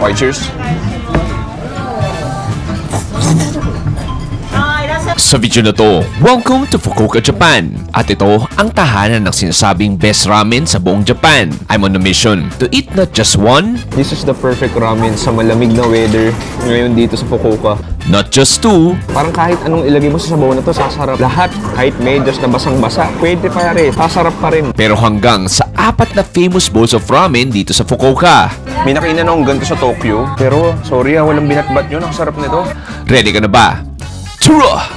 Okay, cheers. Sa video na to, welcome to Fukuoka, Japan. At ito ang tahanan ng sinasabing best ramen sa buong Japan. I'm on a mission to eat not just one, This is the perfect ramen sa malamig na weather ngayon dito sa Fukuoka. not just two, Parang kahit anong ilagay mo sa sabaw na to, sasarap. Lahat, kahit medyas na basang-basa, pwede pa rin, sasarap pa rin. pero hanggang sa 4 na famous bowls of ramen dito sa Fukuoka. May nakainan akong ganito sa Tokyo, pero sorry walang binatbat yun. Ang sarap nito. Ready ka na ba? Tara!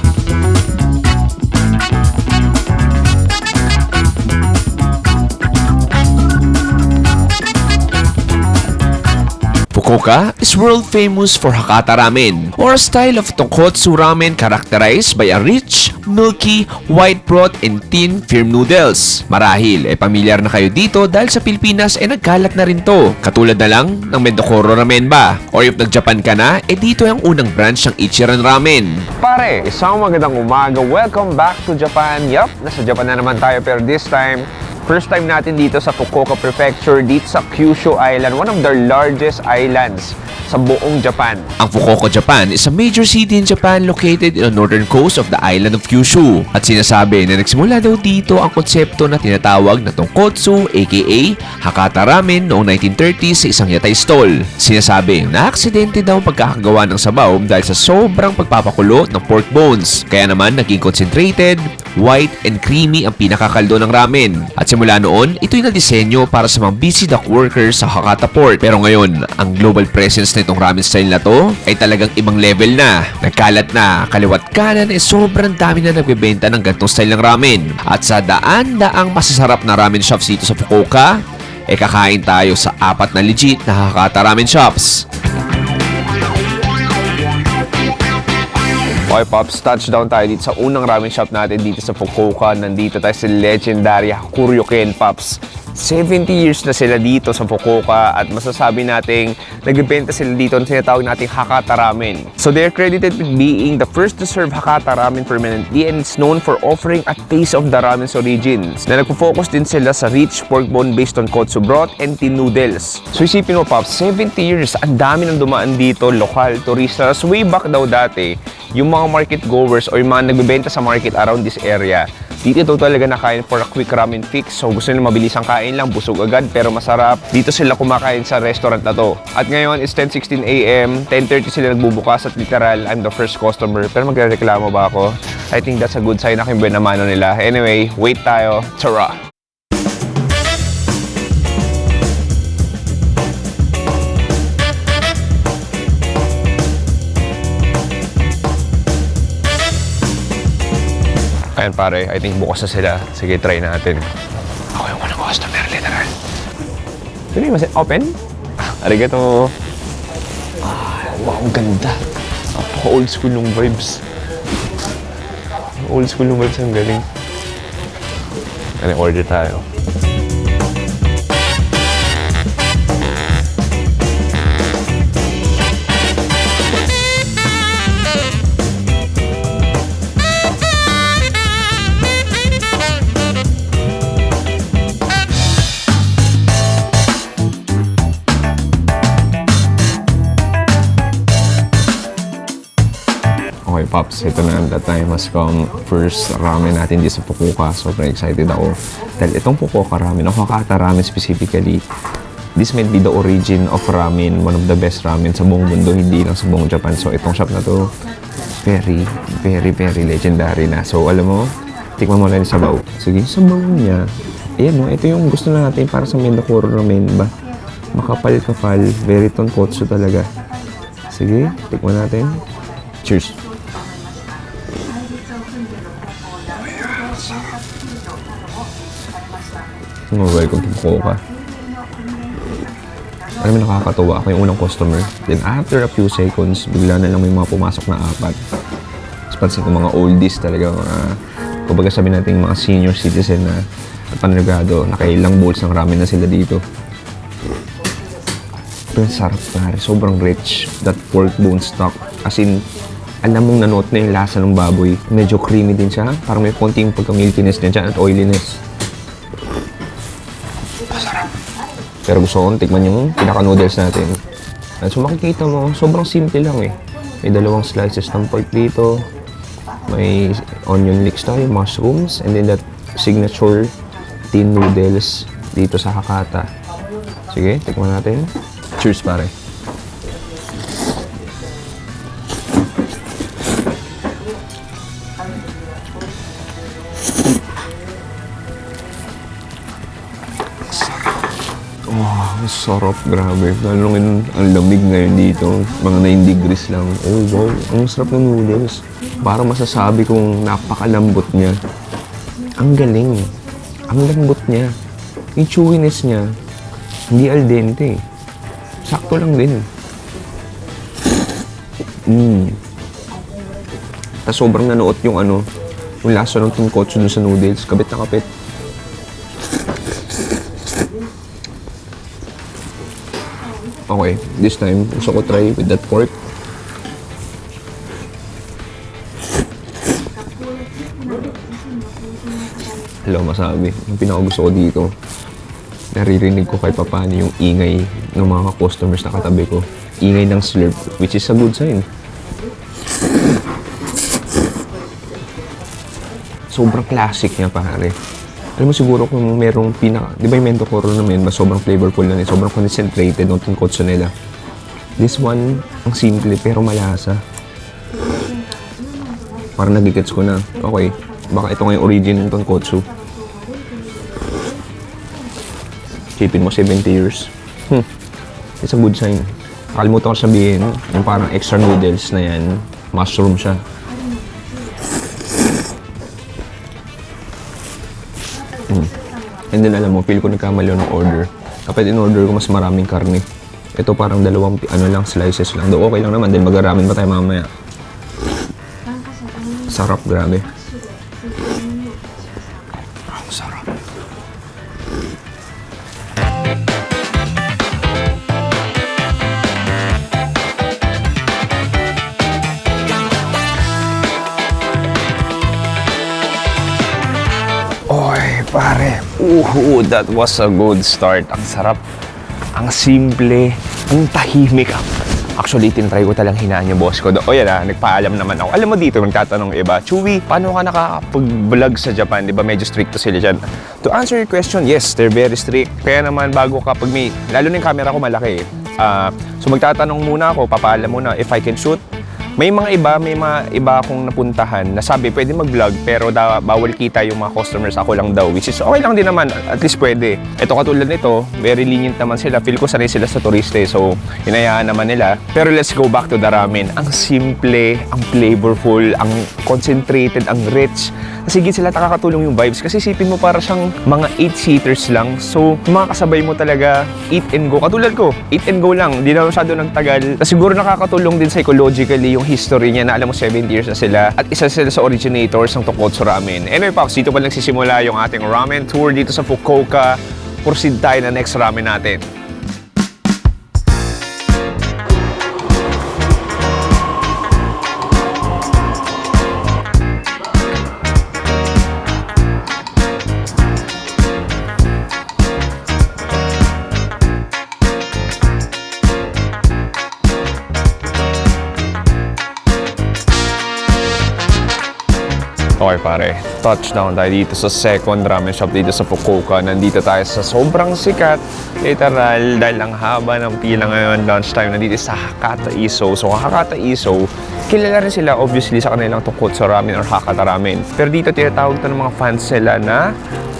Fukuoka is world famous for Hakata ramen, or a style of tonkotsu ramen characterized by a rich, milky, white broth and thin, firm noodles. Marahil pamilyar na kayo dito dahil sa Pilipinas nagkalat na rin to. Katulad na lang ng Mendokoro ramen ba? Or if nag-Japan ka na, dito ang unang branch ng Ichiran ramen. Pare, isang magandang umaga. Welcome back to Japan. Yup, nasa Japan na naman tayo, pero this time, first time natin dito sa Fukuoka Prefecture, dito sa Kyushu Island, one of the largest islands sa buong Japan. Ang Fukuoka, Japan is a major city in Japan located in the northern coast of the island of Kyushu. At sinasabi na nagsimula daw dito ang konsepto na tinatawag na tonkotsu aka Hakata ramen noong 1930s sa isang yatay stall. Sinasabi na aksidente daw ang pagkakagawa ng sabaw dahil sa sobrang pagpapakulo ng pork bones. Kaya naman naging concentrated, white and creamy ang pinakakaldo ng ramen. At simula noon, ito'y nadisenyo para sa mga busy dock workers sa Hakata Port. Pero ngayon, ang global presence na itong ramen style na to ay talagang ibang level na. Nagkalat na, kaliwat kanan sobrang dami na nagbebenta ng ganitong style ng ramen. At sa daan-daang masasarap na ramen shops dito sa Fukuoka, kakain tayo sa 4 na legit na Hakata ramen shops. Okay, Pops, touchdown tayo dito sa unang ramen shop natin dito sa Fukuoka. Nandito tayo sa legendary Hakuryoken, Pops. 70 years na sila dito sa Fukuoka at masasabi nating nagbebenta sila dito ng tinatawag nating Hakata ramen. So they're credited with being the first to serve Hakata ramen permanently, and it's known for offering a taste of the ramen's origins. Na nagpo-focus din sila sa rich pork bone based on kotsu broth and tin noodles. So isipin mo, Pops, 70 years, ang dami nang dumaan dito, lokal, turistas. Way back daw dati, yung mga market goers o yung mga nagbebenta sa market around this area, dito talaga nakain for a quick ramen fix. So gusto nila mabilis ang kain lang, busog agad pero masarap. Dito sila kumakain sa restaurant na to. At ngayon is 10:16 AM, 10:30 sila nagbubukas at literal, I'm the first customer. Pero magreklamo ba ako? I think that's a good sign na kimben naman nila. Anyway, wait tayo. Tara! Ayan pare, I think bukas na sila. Sige, try natin. Ako yung unang customer, literal. Pwede mas open? Arigato. Wow, ang ganda. Napaka-old school nung vibes. Old school nung vibes, ang galing. Ano, order tayo. Okay, Pops, ito na ang The Time Has Come. First ramen natin dito sa Fukuoka. Sobrang excited ako. Dahil itong Fukuoka ramen, o Hakata ramen specifically, this might be the origin of ramen, one of the best ramen sa buong mundo, hindi lang sa buong Japan. So, itong shop na to, very, very, very legendary na. So, alam mo, tikman mo lang yung sabaw. Sige, sabaw niya. Ayan, no, ito yung gusto natin para sa Mendokoro ramen ba? Makapal-kapal, very tonkotsu talaga. Sige, tikman natin. Cheers! Welcome to Fukuoka. Alam mo, nakakatuwa ako yung unang customer. Then after a few seconds, bigla na lang may mga pumasok na 4. Tapos pansin ko mga oldies talaga, mga, kumbaga sabi natin mga senior citizen na panregado, nakailang bowls ng ramen na sila dito. Pero sarap pare, sobrang rich. That pork bone stock, as in, alam mong nanot na yung lasa ng baboy. Medyo creamy din siya, parang may konting pagka-milkiness din siya at oiliness. Pero gusto kong tikman yung pinaka-noodles natin. So makikita mo, sobrang simple lang eh. May dalawang slices ng pork dito. May onion leeks tayo, mushrooms, and then that signature tin noodles dito sa Hakata. Sige, tikman natin. Cheers, pare. Ang sarap, grabe. Lalo ngayon, ang lamig ngayon dito. Mga 9 degrees lang. Oh, wow. Ang sarap ng noodles. Parang masasabi kong napakalambot niya. Ang galing. Ang lambot niya. Yung chewiness niya, hindi al dente. Sakto lang din. Tapos sobrang nanuot yung yung lasa ng tonkotsu dun sa noodles. Kabit na kapit. Okay, this time, gusto ko try with that pork. Hello, masabi. Yung pinakagusto ko dito, naririnig ko kahit papaano yung ingay ng mga customers na katabi ko. Ingay ng slurp, which is a good sign. Sobrang classic niya, pare. Alam mo siguro kung merong di ba yung Mentokoro naman, mas sobrang flavorful na sobrang concentrated ng tonkotsu nila. This one, ang simple pero malasa. Parang nagigets ko na, okay, baka ito nga yung origin ng tonkotsu. Isipin mo, 70 years. It's a good sign. Nakalimutan ko sabihin, yung parang extra noodles na yan, mushroom siya. And then alam mo, feel ko nagkamali ng order. Kapag in-order ko, mas maraming karne. Ito parang dalawang lang, slices lang. Though okay lang naman, then mag-ramen pa tayo mamaya. Sarap, grabe. Ang sarap. Pare, that was a good start. Ang sarap, ang simple, ang tahimik. Actually, tinry ko talang hinaan yung boss ko. O yan nagpaalam naman ako. Alam mo dito, magtatanong iba, Chewy, paano ka nakakapag-vlog sa Japan? Di ba medyo stricto sila dyan? To answer your question, yes, they're very strict. Kaya naman bago kapag lalo na yung camera ko malaki. So magtatanong muna ako, papaalam muna if I can shoot. May mga iba akong napuntahan na sabi pwede mag-vlog pero bawal kita yung mga customers, ako lang daw, which is okay lang din naman, at least pwede. Ito katulad nito, very lenient naman sila, feel ko sanay sila sa turista so hinayaan naman nila. Pero let's go back to the ramen. Ang simple, ang flavorful, ang concentrated, ang rich. Kasi sila nakakatulong yung vibes kasi isipin mo para siyang mga 8-seaters lang. So mga kasabay mo talaga, eat and go. Katulad ko, eat and go lang, hindi na masyado nagtagal. Siguro nakakatulong din psychologically yung history niya na alam mo 70 years na sila at isa sila sa originators ng Tonkotsu Ramen. Anyway, Pops, dito pa nagsisimula yung ating ramen tour dito sa Fukuoka. Proceed tayo na next ramen natin. Okay pare, touchdown tayo dito sa second ramen shop dito sa Fukuoka. Nandito tayo sa sobrang sikat, literal, dahil ang haba ng pila ngayon, lunchtime, nandito sa Hakata Iso. So Hakata Iso, kilala rin sila obviously sa kanilang Tonkotsu Ramen or Hakata Ramen. Pero dito tinatawag ito ng mga fans nila na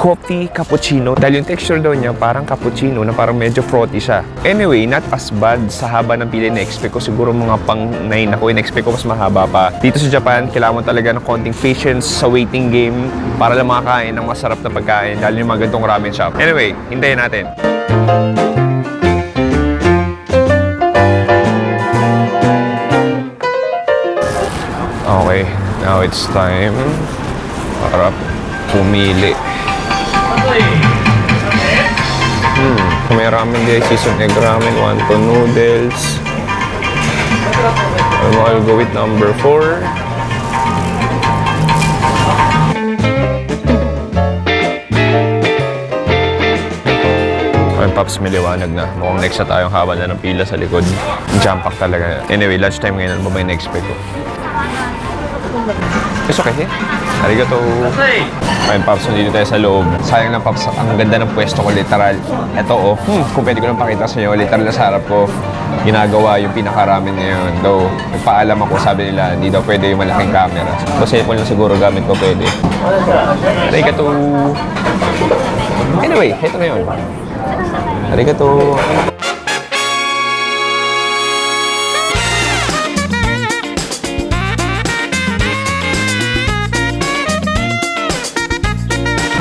coffee cappuccino dahil yung texture daw niya parang cappuccino na parang medyo frothy siya. Anyway, not as bad sa haba ng pila na-expect ko. Siguro mga pang 9 ako, in-expect ko mas mahaba pa. Dito sa Japan, kailangan mo talaga ng konting patience sa waiting game para lang makakain ng masarap na pagkain dahil yung mga gantong ramen shop. Anyway, hintayin natin. Okay, now it's time para pumili. Kung may ramen din, seasoned egg ramen, wonton noodles. I'll go with number 4. Ayan, Pops, may liwanag na. Mukhang next na tayong haba na ng pila sa likod. Jam pack talaga. Anyway, lunchtime ngayon. Ano ba yung na-expect ko? It's okay. Arigato. Ayun, Pops, nandito tayo sa loob. Sayang lang, Pops, ang ganda ng pwesto ko, literal. Ito, oh. Kung pwede ko lang pakita sa inyo, literal na sa harap ko, ginagawa yung pinakaramen ngayon. Though, nagpaalam ako, sabi nila, hindi daw pwede yung malaking camera. So, cellphone lang siguro gamit ko pwede. Arigato. Anyway, ito na yun. Arigato.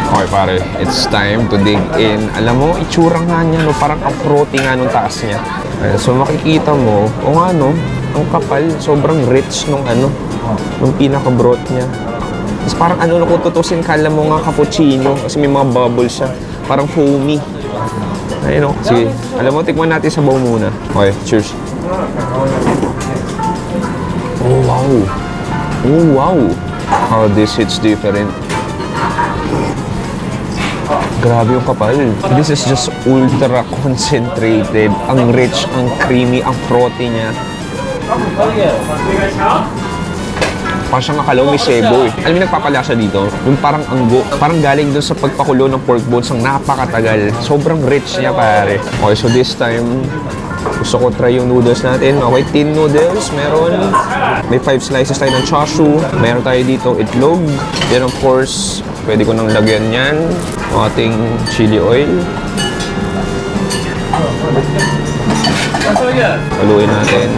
Okay pare, it's time to dig in. Alam mo, itsura nga niya, no? Parang ang frothy nga nung taas niya. So makikita mo, o nga no, ang kapal, sobrang rich nung nung pinaka-broth niya. Tapos parang kung tutusin, kala mo nga cappuccino kasi may mga bubbles siya. Parang foamy. Ayun o, sige. Alam mo, tikman natin sa bowl muna. Okay, cheers. Oh wow. Oh wow. How this hits different. Grabe yung kapal. This is just ultra concentrated. Ang rich, ang creamy, ang frothy niya. Parang siyang akalaw may sebo eh. Alam mo nagpapalasa dito? Yung parang anggo. Parang galing doon sa pagpakulo ng pork bones ang napakatagal. Sobrang rich niya pare. Okay, so this time, gusto ko try yung noodles natin. Okay, tin noodles. Meron. May 5 slices tayo ng chashu. Meron tayo dito itlog. Then of course, pwede ko nang lagyan yan. Ang ating chili oil. Haluin natin.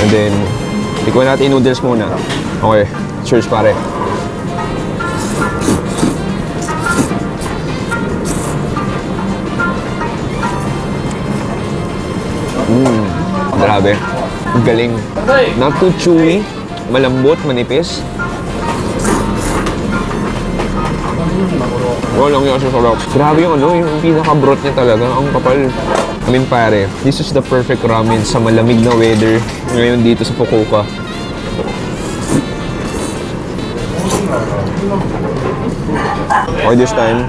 And then, tikman natin yung noodles muna. Okay, cheers pare. Grabe. Ang galing. Not too chewy. Malambot, manipis. Walang yung sarap. Grabe yung yung pinaka-broth niya talaga. Ang kapal. I mean pare, this is the perfect ramen sa malamig na weather ngayon dito sa Fukuoka. Okay, this time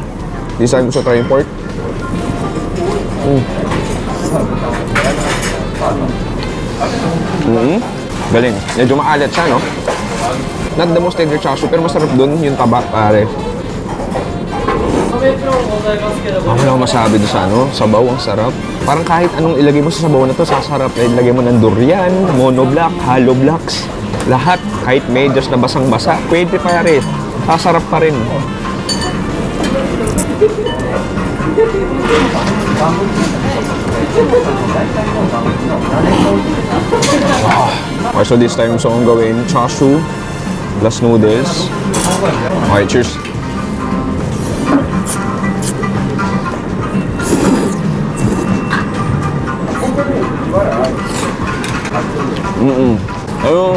gusto try yung pork. Galing. Medyo maalat siya, no? Not the most tender chashu, pero masarap dun yung taba, pare. Ako lang masabi doon sa sabaw, ang sarap. Parang kahit anong ilagay mo sa sabaw na to, sasarap. Ilagay mo ng durian, monoblock, hollow blocks, lahat. Kahit medyos na basang-basa, pwede pare. Sasarap pa rin. Okay, so this time, so ang gawin, chashu plus noodles. Okay, cheers.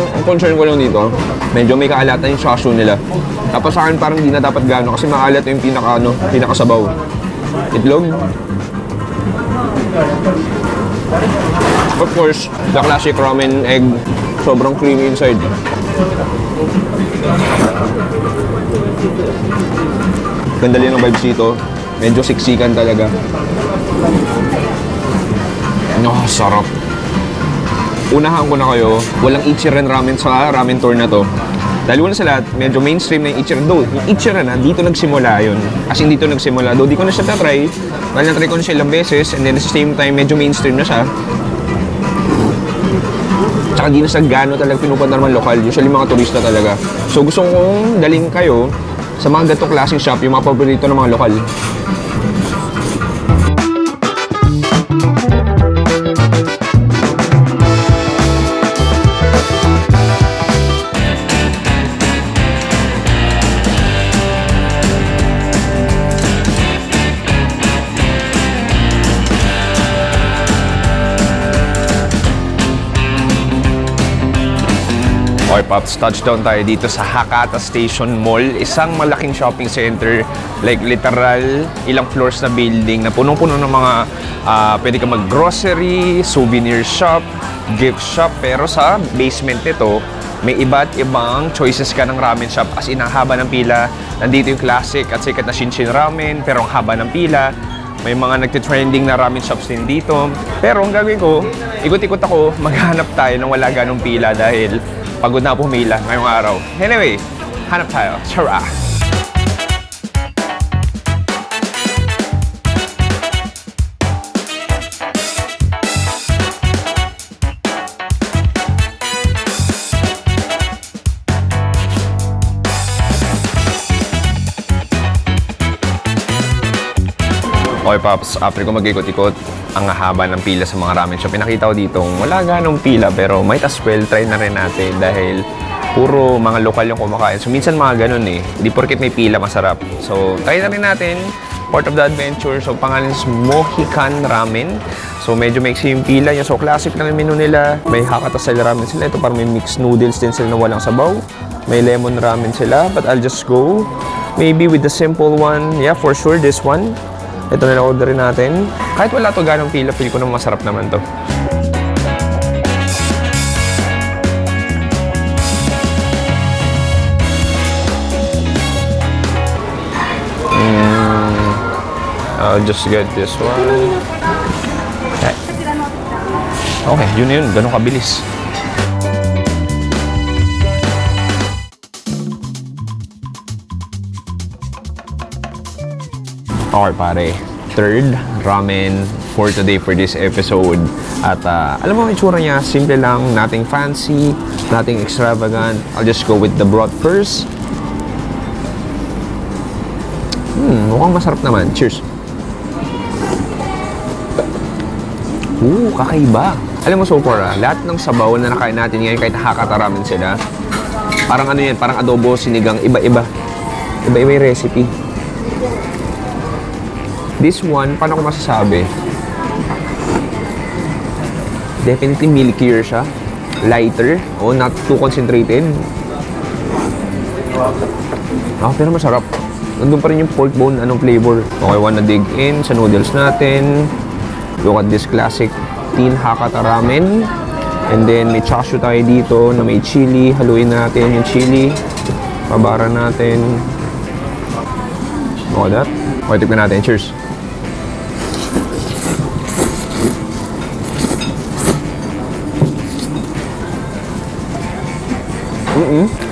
Ang concern ko lang dito, medyo may kaalatan yung chashu nila. Tapos sa akin parang hindi na dapat gano'n kasi maalat yung pinakasabaw. Itlog. Of course, the classic ramen egg, sobrang creamy inside. Ganda din ang vibes dito. Medyo siksikan talaga. Sarap. Unahan ko na kayo, walang Ichiran ramen sa ramen tour na to. Dahil una sa lahat, medyo mainstream na yung Ichiran. Though, yung Ichiran dito nagsimula yun. As in, dito nagsimula. Though, di ko na siya na-try. Dahil na-try ko na siya ilang beses. And then, at the same time, medyo mainstream na siya. Tsaka di na sa gano talaga pinupunta naman lokal. Usually, mga turista talaga. So, gusto kong daling kayo sa mga ganitong klaseng shop, yung mga paborito ng mga lokal. Okay, Pops, touchdown tayo dito sa Hakata Station Mall. Isang malaking shopping center, like literal, ilang floors na building na punong-puno ng mga pwede ka mag-grocery, souvenir shop, gift shop. Pero sa basement nito, May iba't ibang choices ka ng ramen shop. As in, ang haba ng pila. Nandito yung classic at sikat na Shinshin Ramen, pero ang haba ng pila. May mga nagtitrending na ramen shops din dito. Pero ang gagawin ko, ikot-ikot ako, maghanap tayo ng wala ganong pila dahil pagod na pumila ngayong araw. Anyway, hanap tayo. Tara! Okay, Pops, after ko mag-ikot-ikot, ang haba ng pila sa mga ramen shop. Pinakita ko dito, wala ganong pila, pero might as well try na rin natin dahil puro mga lokal yung kumakain. So, minsan mga ganon eh. Di porket may pila, masarap. So, try na rin natin. Part of the adventure. So, pangalan is Mohican Ramen. So, medyo maiksi yung pila niya. So, classic lang yung menu nila. May Hakata style ramen sila. Ito parang may mixed noodles din sila na walang sabaw. May lemon ramen sila. But I'll just go maybe with the simple one. Yeah, for sure, this one. Ito na orderin natin. Kahit wala to ganong pila, pili ko na masarap naman to. I'll just get this one. Okay, yun na yun. Ganun kabilis. Okay pare, third ramen for today for this episode. At alam mo ang itsura niya, simple lang, nothing fancy, nothing extravagant. I'll just go with the broth first. Mukhang masarap naman. Cheers. Kakaiba. Alam mo so far, lahat ng sabaw na nakain natin ngayon kahit Hakata ramen sila, parang ano yan, parang adobo, sinigang, iba-iba. Iba-iba yung recipe. This one, paano ko masasabi? Definitely milkier siya. Lighter. Not too concentrated. Pero masarap. Nandun pa rin yung pork bone, anong flavor. Okay, wanna dig in sa noodles natin. Look at this classic tin Hakata ramen. And then, may chashu tayo dito na may chili. Haluin natin yung chili. Pabara natin. Look at that. Okay, tikman natin. Cheers.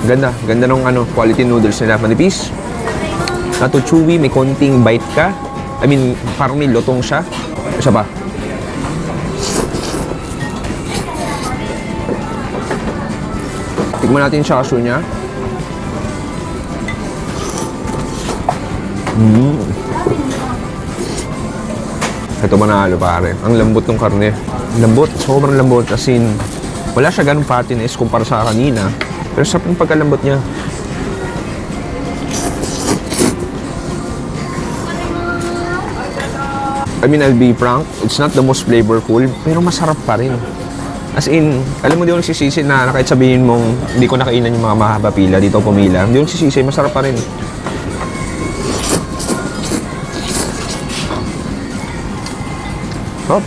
Ganda ng quality noodles nila. Manipis. Not too chewy, may konting bite ka. I mean, parang may lutong siya. Isa pa. Tikman natin yung chashu niya. Ito manalo pare. Ang lambot ng karne. Lambot, sobrang lambot. As in, wala siya ganung fattiness kumpara sa kanina. Pero sarap yung pagkalambot niya. I mean, I'll be frank, it's not the most flavorful, pero masarap pa rin. As in, alam mo di ako nagsisisi na kahit sabihin mong hindi ko nakainan yung mga mahaba pila, dito pumila. Hindi ako nagsisisi, masarap pa rin. Hop.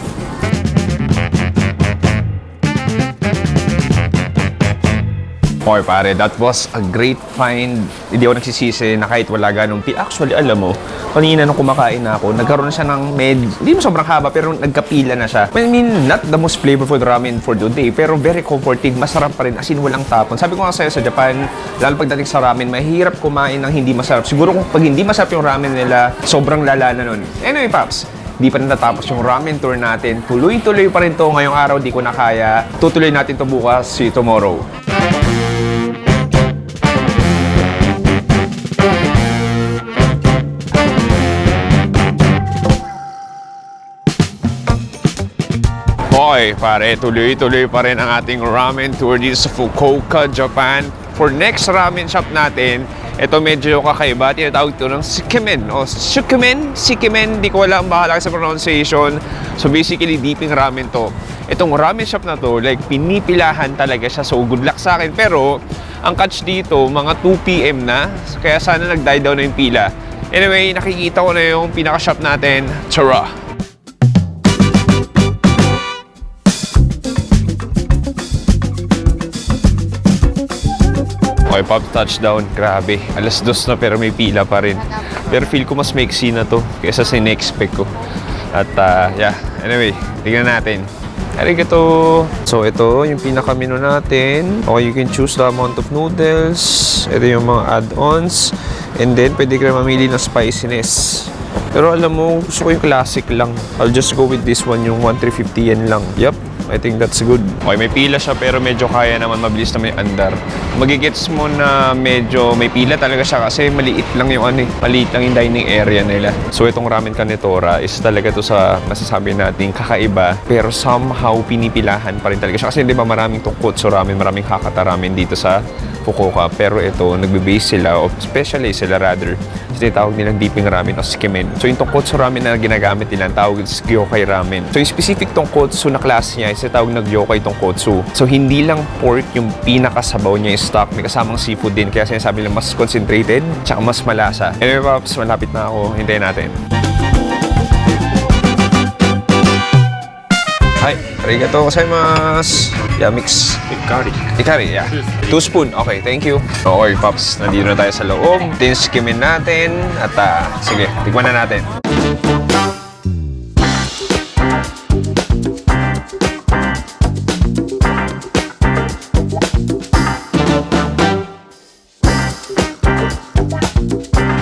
Okay pare, that was a great find. Hindi ako nagsisisi na kahit wala ganong pila. Actually, alam mo, kanina nung kumakain na ako, nagkaroon siya ng hindi mo sobrang haba, pero nagkapila na siya. I mean, not the most flavorful ramen for today, pero very comforting, masarap pa rin, as in walang tapon. Sabi ko nga sa'yo sa Japan, lalo pagdating sa ramen, mahirap kumain ng hindi masarap. Siguro kung pag hindi masarap yung ramen nila, sobrang lala na nun. Anyway, Paps, di pa natatapos yung ramen tour natin. Tuloy-tuloy pa rin to ngayong araw, di ko na kaya. Tutuloy natin to bukas, see you tomorrow. Okay, pare, tuloy-tuloy pa rin ang ating ramen tour dito sa Fukuoka, Japan. For next ramen shop natin, ito medyo kakaiba. Tinatawag ito ng Sikimen o Sikimen, di ko wala ang bahala sa pronunciation. So basically, dipping ramen to. Itong ramen shop na to, like pinipilahan talaga siya. So good luck sa akin. Pero ang catch dito, mga 2 PM na. Kaya sana nag-die down na yung pila. Anyway, nakikita ko na yung pinaka-shop natin. Tara! Okay, pop touchdown. Grabe. Alas 2 na pero may pila pa rin. Pero feel ko mas maiksi na to kaysa sa in-expect ko. At yeah, anyway, tingnan natin. Arigato! So ito, yung pinaka-menu natin. Okay, you can choose the amount of noodles. Ito yung mga add-ons. And then, pwede ka mamili ng spiciness. Pero alam mo, gusto ko yung classic lang. I'll just go with this one, yung 1,350 yen lang. Yup, I think that's good. Okay, may pila siya pero medyo kaya naman, mabilis naman yung andar. Magigets mo na medyo may pila talaga siya kasi maliit lang yung maliit lang yung dining area nila. So itong ramen kanitora is talaga to sa masasabi natin kakaiba pero somehow pinipilahan pa rin talaga siya. Kasi di ba maraming tonkotsu ramen, maraming Hakata ramen dito sa Fukuoka. Pero ito, nagbe-base sila, o specialize sila rather, sa tinatawag nilang dipping ramen o skimen. So yung tonkotsu ramen na ginagamit nila, ang tawag is gyokai ramen. So yung specific tonkotsu na class niya is tinatawag na gyokai tonkotsu. So hindi lang pork yung pinakasabaw niya yung stock, may kasamang seafood din. Kaya sinasabi lang mas concentrated, tsaka mas malasa. Anyway, Pops, malapit na ako. Hintayin natin. Hi, arigatou gozaimasu. Yeah, mix. Ikari, yeah. 2 spoon. Okay, thank you. Okay, Pops, nandito na tayo sa loob. Skimin natin. At sige, tikman na natin.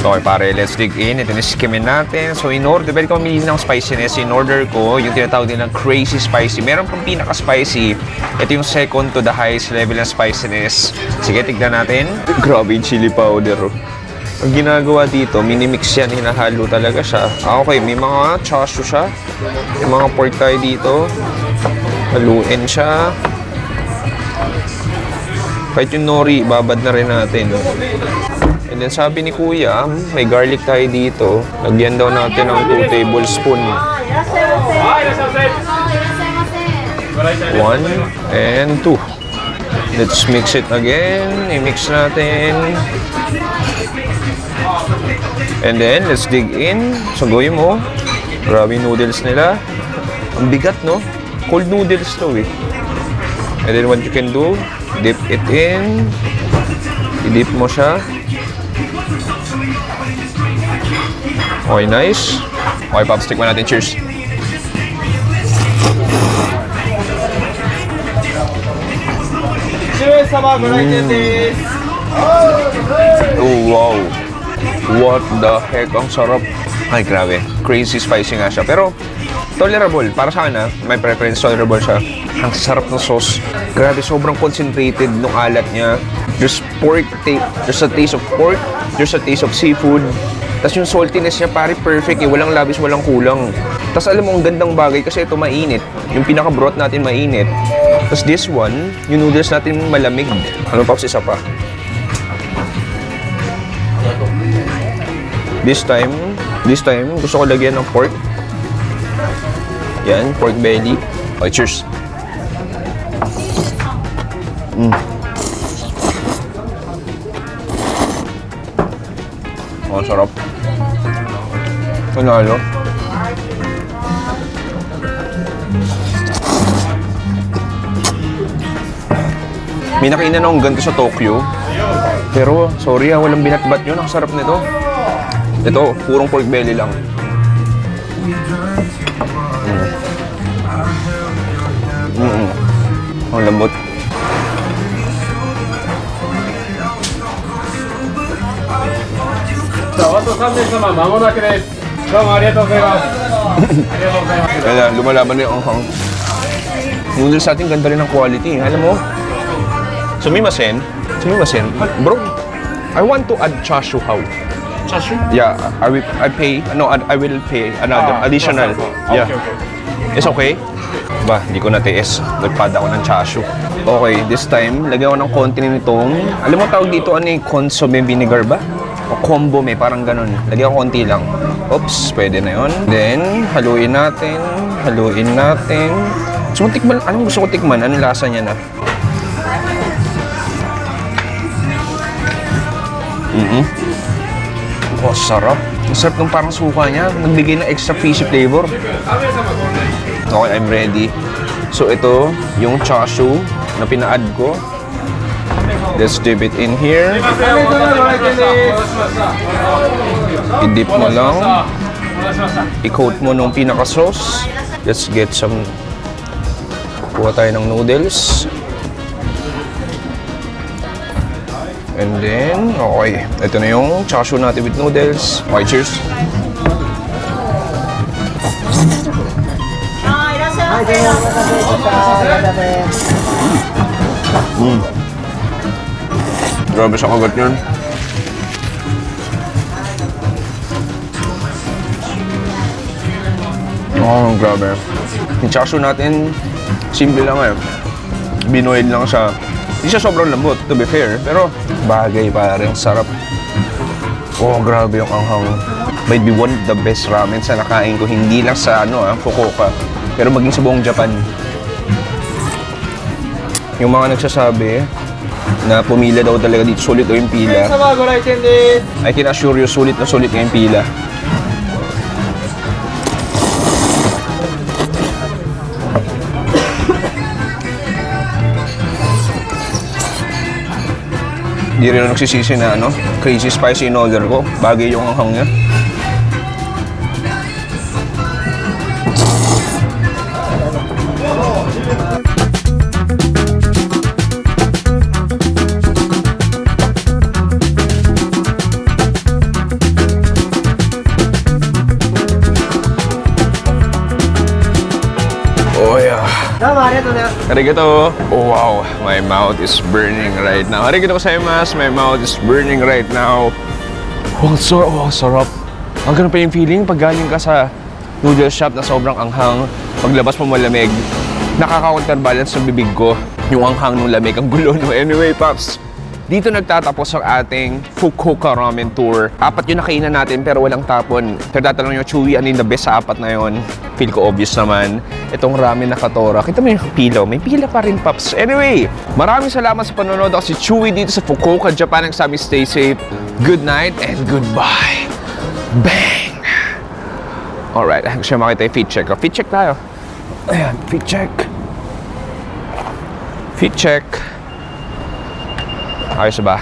Okay pare, let's dig in. Ito skimin natin. So in order, pwede ko mamili ng spiciness. In order ko, yung tinatawag din ng crazy spicy. Meron pang pinaka-spicy. Ito yung second to the highest level ng spiciness. Sige, tignan natin. Grabe yung chili powder. Ang ginagawa dito, minimix yan. Hinahalo talaga siya. Okay, may mga chashu siya. May mga pork tayo dito. Haluin siya. Kahit yung nori, babad na rin natin. And then sabi ni Kuya, may garlic tayo dito. Lagyan daw natin ng 2 tablespoon. 1 and 2. Let's mix it again. I-mix natin. And then, let's dig in. So, gawin mo. Grabe yung noodles nila. Ang bigat, no? Cold noodles to, eh. And then, what you can do, dip it in. I-dip mo siya. Okay, nice. Okay, Pops, tikman natin. Cheers. Oh, wow. What the heck? Ang sarap. Ay, grabe. Crazy spicy nga siya. Pero, tolerable. Para sa akin, my preference, tolerable siya. Ang sarap ng sauce. Grabe, sobrang concentrated nung alat niya. There's pork, there's a taste of pork, there's a taste of seafood. Tapos yung saltiness niya, pare, perfect eh. Walang labis, walang kulang. Tapos alam mo, ang gandang bagay kasi ito mainit. Yung pinaka-broth natin mainit. Tapos this one, yung noodles natin malamig. Ano pa, isa pa? This time, gusto ko lagyan ng pork. Yan, pork belly. Okay, cheers. Oh, sarap. Panalo. May nakainan akong ganito sa Tokyo. Pero, sorry walang binatbat yun. Ang sarap nito. Ito, purong pork belly lang. Ang lambot. Kaya lumalaban na yung anghang. Noodles natin ganda rin ng quality. Alam mo, sumimasen. Bro, I want to add chashu how. Chashu? Yeah, I will pay another additional. Yeah. Okay. It's okay? Ba, hindi ko natiis. Nagpada ako ng chashu. Okay, this time, lagyan ko ng konti nitong, alam mo tawag dito, ano yung consomme vinegar ba? O combo may parang ganun. Lagyan ko konti lang. Oops, pwede na yun. Then, haluin natin. So, tikman, anong gusto ko tikman? Anong lasa niya na? Oh, sarap. Ang sarap ng parang suka niya. Nagbigay ng extra fishy flavor. Okay, I'm ready. So, ito, yung chashu na pina-add ko. Let's dip it in here. I-dip mo lang. I-coat mo nung pinaka-sauce. Let's get some... Kuha tayo ng noodles. And then, okay. Ito na yung chashu natin with noodles. Okay, cheers. Grabe sa kagat yun. Oh, grabe. Yung chashu natin, simple lang eh. Binoiled lang siya. Hindi siya sobrang lambot, to be fair. Pero bagay pa rin, sarap. Oh, grabe yung anghang. Might be one of the best ramen sa nakain ko. Hindi lang sa Fukuoka. Pero maging sa buong Japan. Yung mga nagsasabi na pumila daw talaga dito, sulit o yung pila. I can assure you, sulit na sulit yung pila. Hindi rin nagsisisi na crazy spicy in order ko. Bagay yung anghang niya. Oh yeah. Arigato. Oh wow, my mouth is burning right now. Arigato gozaimasu. My mouth is burning right now. Oh, sarap. Ang ganun pa yung feeling pag galing ka sa noodle shop na sobrang anghang. Paglabas mo malamig, nakaka-counterbalance sa bibig ko. Yung anghang ng lamig, ang gulo no. Anyway, Pops, dito nagtatapos ang ating Fukuoka Ramen Tour. 4 yung nakainan natin pero walang tapon. Pero tatanong nyo, Chewy, ano yung the best sa 4 na yun? Feel ko obvious naman. Itong ramen na katora. Kita mo yung pila. May pila pa rin, Pops. Anyway, maraming salamat sa panonood. Ako si Chewy dito sa Fukuoka, Japan. Nagsabi, stay safe. Good night and goodbye. Bang! Alright, gusto nyo makita yung fit check. Fit check tayo. Ayan, fit check. Fit check. Ayos ba?